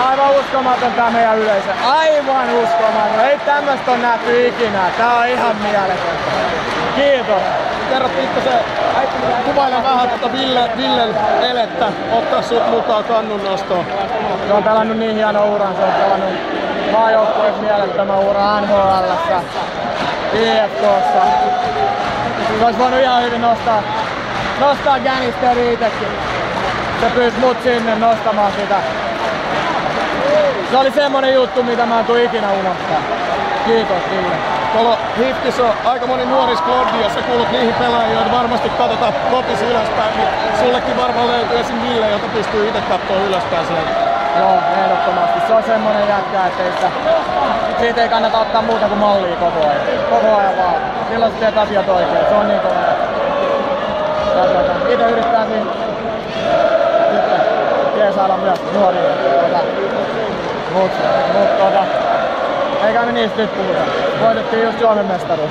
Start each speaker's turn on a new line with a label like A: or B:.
A: Aivan uskomaton tää meidän yleisö. Aivan uskomaton. Ei tämmöstä on nähty ikinä. Tää on ihan mieletöntä. Kiitos.
B: Kerro pikkasen, kuvaile vähän tuota Villen elettä, ottaa sut mukaan kannun nostoon.
A: Se on pelannut niin hieno uran, se on pelannut maajoukkueessa mielettömän uran NHL:ssä, IFK:ssa. Se olisi voinut ihan hyvin nostaa Gänisteri itekin. Se pyysi mut sinne nostamaan sitä. Se oli semmonen juttu, mitä mä en tuu ikinä unohtaa. Kiitos Ville.
B: Tuolla Hifkissä on aika moni nuori sklodi ja sä kuulut niihin pelaajiin, joita varmasti katsotaan kopis ylöspäin, mutta sullekin varmaan löytyy esim. Ville, jota pystyy itse katsoa ylöspäin sieltä.
A: Joo, ehdottomasti. Se on semmonen jätkä, että siitä ei kannata ottaa muuta kuin mallia koko ajan. Koko ajan vaan. Silloin sä teet asiat oikein. Se on niin kova. Itse yrittää sitten saada myös nuoria. Eikä me niistä nyt puhuta. Voitettiin just Suomen mestaruus.